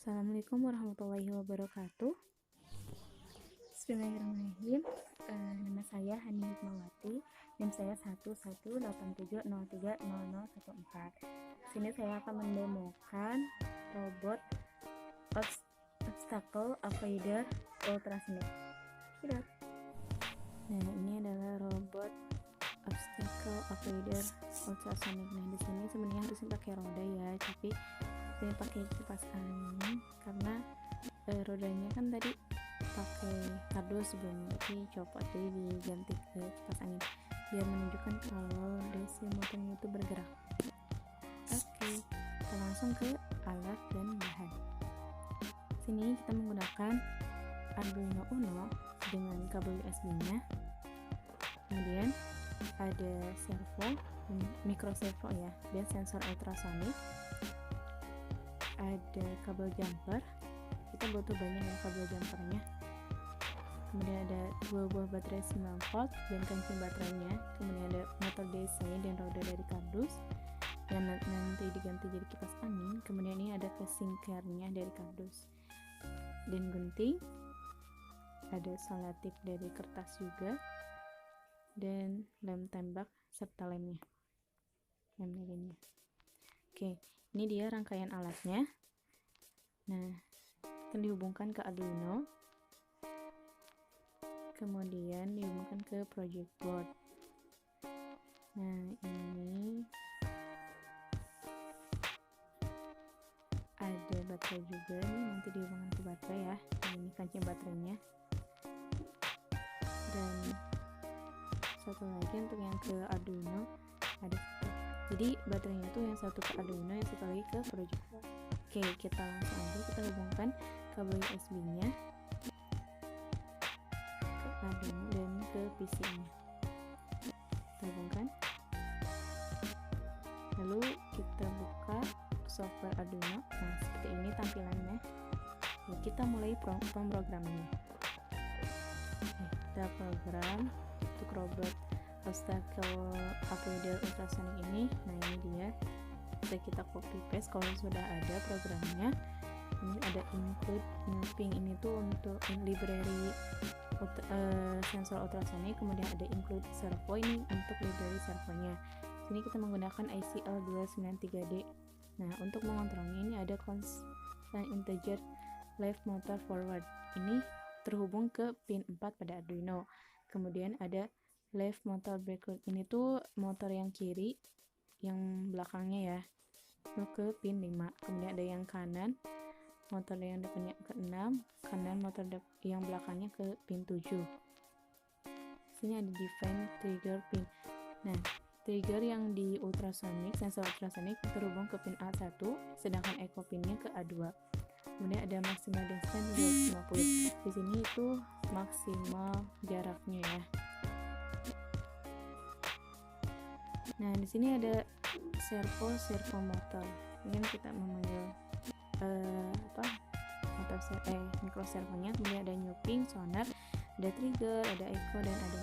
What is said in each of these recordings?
Assalamualaikum warahmatullahi wabarakatuh. Bismillahirrahmanirrahim. Nama saya Hani Hikmawati, NIM saya 11870300014. Sini saya akan mendemokan robot obstacle avoider ultrasonic. Nah, ini adalah robot obstacle avoider ultrasonic. Nah, di sini sebenarnya harusnya pakai roda ya, tapi saya pakai kipas angin karena rodanya kan tadi pakai kardus sebelumnya, jadi copot, jadi diganti ke kipas angin biar menunjukkan kalau DC motornya itu bergerak. Oke, kita langsung ke alat dan bahan. Sini kita menggunakan Arduino Uno dengan kabel USB-nya. Kemudian ada servo, micro servo ya, dan sensor ultrasonic. Ada kabel jumper, kita butuh banyak ya kabel jumpernya. Kemudian ada 2 buah baterai 9 volt dan kancing baterainya. Kemudian ada motor DC dan roda dari kardus yang nanti diganti jadi kipas angin. Kemudian ini ada casing care-nya dari kardus dan gunting. Ada selotip dari kertas juga dan lem tembak serta lemnya, lem lilinnya. Oke, ini dia rangkaian alatnya. Nah, akan dihubungkan ke Arduino, kemudian dihubungkan ke project board. Nah, ini ada baterai juga nih, nanti dihubungkan ke baterai ya. Ini kancing baterainya. Dan satu lagi untuk yang ke Arduino ada. Jadi baterainya tuh yang satu ke Arduino, yang satu lagi ke project board. Oke, kita langsung aja kita hubungkan kabel USB-nya ke Arduino dan ke PC-nya. Kita hubungkan. Lalu kita buka software Arduino. Nah, seperti ini tampilannya. Nah, kita mulai pemrogramannya. Kita program untuk robot obstacle avoider ultrasonic ini. Nah, ini dia. Kita copy paste kalau sudah ada programnya. Ini ada include mapping, ini tuh untuk library sensor ultrasonic. Kemudian ada include servo, ini untuk library servonya. Sini kita menggunakan ICL293D. Nah, untuk mengontrolnya ini ada constant integer left motor forward, ini terhubung ke pin 4 pada Arduino. Kemudian ada left motor backward, ini tuh motor yang kiri yang belakangnya ya, itu ke pin 5. Kemudian ada yang kanan, motor yang depannya ke 6, kanan motor yang belakangnya ke pin 7. Sini ada define trigger pin. Nah, trigger yang di ultrasonic, sensor ultrasonic terhubung ke pin A1, sedangkan echo pinnya ke A2. Kemudian ada maksimal distance 250. Di sini itu maksimal jaraknya ya. Nah, di sini ada servo motor. Mungkin kita memanggil micro servonya. Kemudian ada nyuping, sonar, ada trigger, ada echo, dan ada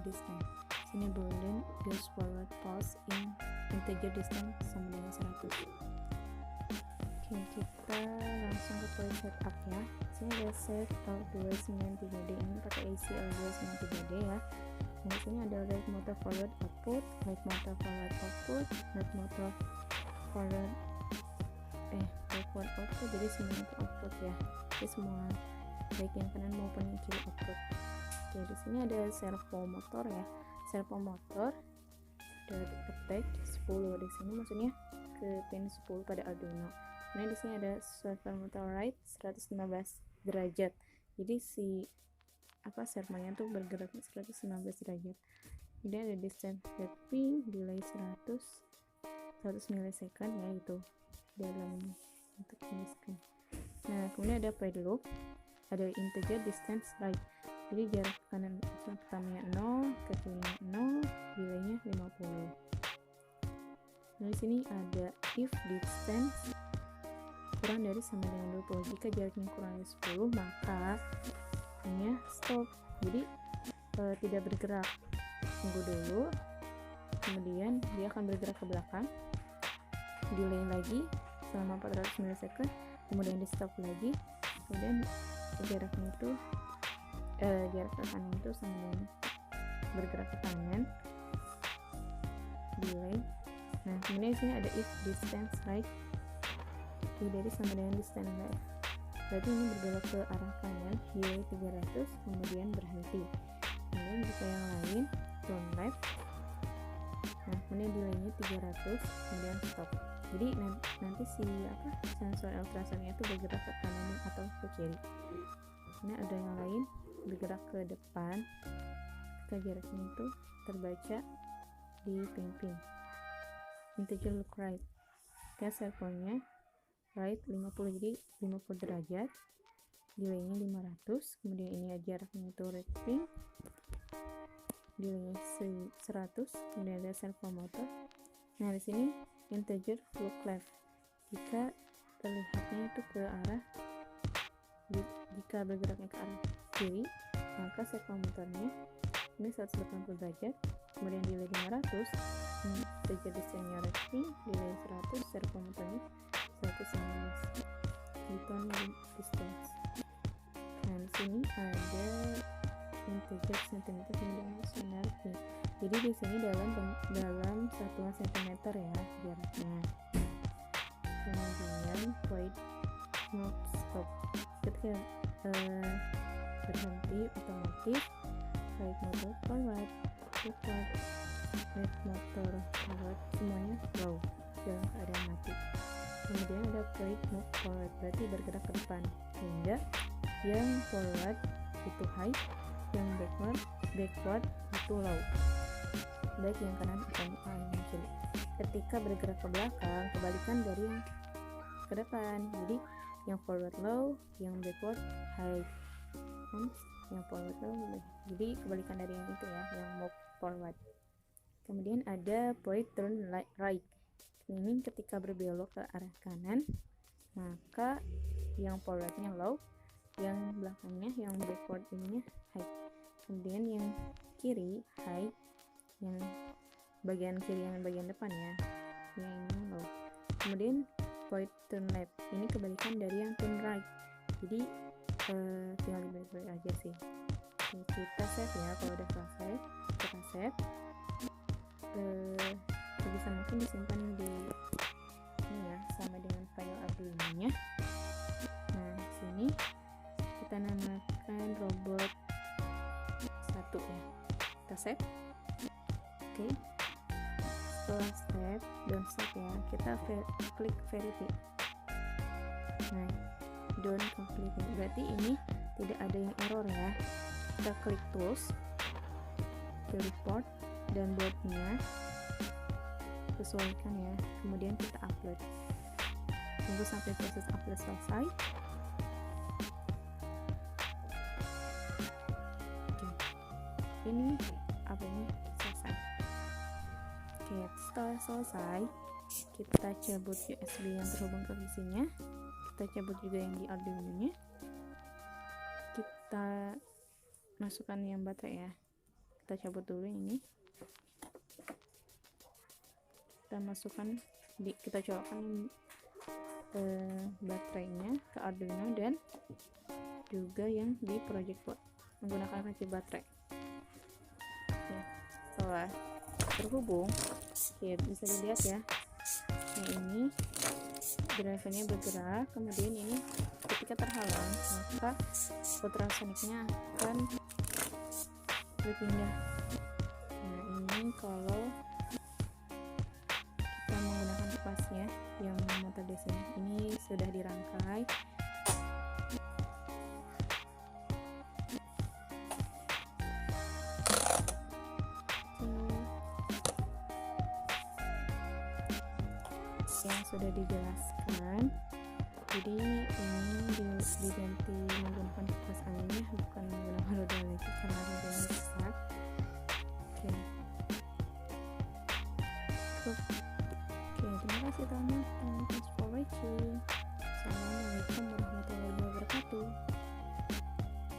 distance. Sini boolean goes forward pulse in integer distance sama dengan 100. Oke, kita langsung ke point setup ya. Sini ada set L293D, ini pakai ICL293D ya. Nah, di sini ada right motor forward output, left motor forward output, left motor forward backward output, jadi semua itu output ya. Jadi semua baik yang kanan maupun yang kiri output. Oke, di sini ada servo motor ya. Servo motor dari attack 10. Di sini maksudnya ke pin 10 pada Arduino. Nah, di sini ada servo motor right 115 derajat. Jadi si servonya tuh bergerak 119 derajat. Kemudian ada distance setting, delay 100 milisecond ya, itu dalam untuk milisecond. Nah, kemudian ada fade loop, ada integer distance right. Jadi jarak kanan pertamanya 0, ke kirinya 0, delaynya 50. Nah, di sini ada if distance kurang dari sama dengan 20. Jika jaraknya kurang dari 10, maka ini stop, jadi tidak bergerak. Tunggu dulu, kemudian dia akan bergerak ke belakang, delay lagi selama 400 milisecond, kemudian di stop lagi, kemudian jaraknya itu jarak ke kanan itu sama dengan bergerak ke kanan, delay. Nah kemudian di sini ada if distance right dari sama dengan distance left, berarti ini bergerak ke arah kanan, delay 300, kemudian berhenti. Kemudian jika yang lain turn left, nah kemudian delaynya 300, kemudian stop. Jadi nanti si sensor ultrasonnya itu bergerak ke kanan atau ke kiri. Nah ada yang lain bergerak ke depan, ke jaraknya itu terbaca di ping-ping. Integer look right, ke servonya right 50, jadi 50 derajat, delaynya 500, kemudian ini jaraknya itu red ping, delaynya 100, kemudian ada servo motor. Nah di sini integer look left, jika terlihatnya itu ke arah, jika bergeraknya ke arah kiri, maka servo motornya ini 180 derajat, kemudian delay 500, integer distance red ping, delay 100, servo motornya 119, return distance. Nah di sini ada integer centimeter, kemudian sonar ping. Jadi di sini dalam satuan sentimeter ya jaraknya. Kemudian point move stop, ketika berhenti otomatis right motor forward, backward, left motor forward, semuanya low dalam keadaan mati. Kemudian ada point move forward, berarti bergerak ke depan, sehingga yang forward itu high, yang backward itu low, baik yang kanan atau yang kiri. Ketika bergerak ke belakang, kebalikan dari yang ke depan, jadi yang forward low, yang backward high, yang forward low, jadi kebalikan dari yang itu ya, yang move forward. Kemudian ada point turn right, ini ketika berbelok ke arah kanan, maka yang forwardnya low, yang belakangnya, yang backward ininya high. Kemudian yang kiri high, yang bagian kiri yang bagian depan ya, yang ini low. Kemudian point turn left, ini kebalikan dari yang turn right, jadi tinggal dibalik aja sih. Kita save ya, kalau udah selesai kita save. Sebisa mungkin disimpan di ini ya, sama dengan file Arduino-nya. Nah sini kita namakan robot 1 ya, kita save. Oke. Setelah save, don't stop ya, kita klik verify. Nah don't complete, berarti ini tidak ada yang error ya. Kita klik tools, ke report, dan boardnya sesuaikan ya, kemudian kita upload. Tunggu sampai proses upload selesai. Oke. Ini uploadnya selesai. Oke, setelah selesai, kita cabut USB yang terhubung ke PC-nya, kita cabut juga yang di Arduino-nya, kita masukkan yang baterai ya, kita cabut dulu ini, kita masukkan kita colokkan baterainya ke Arduino dan juga yang di project board menggunakan kunci baterai. Oke, setelah terhubung, ya bisa dilihat ya, nah ini drivernya bergerak, kemudian ini ketika terhalang maka ultrasoniknya akan berpindah. Nah ini kalau kita menggunakan kipasnya yang motor DC ini sudah dirangkai. Yang sudah dijelaskan, jadi ini diganti menggunakan kipas anginnya, bukan menggunakan roda elektrik karena rodanya besar.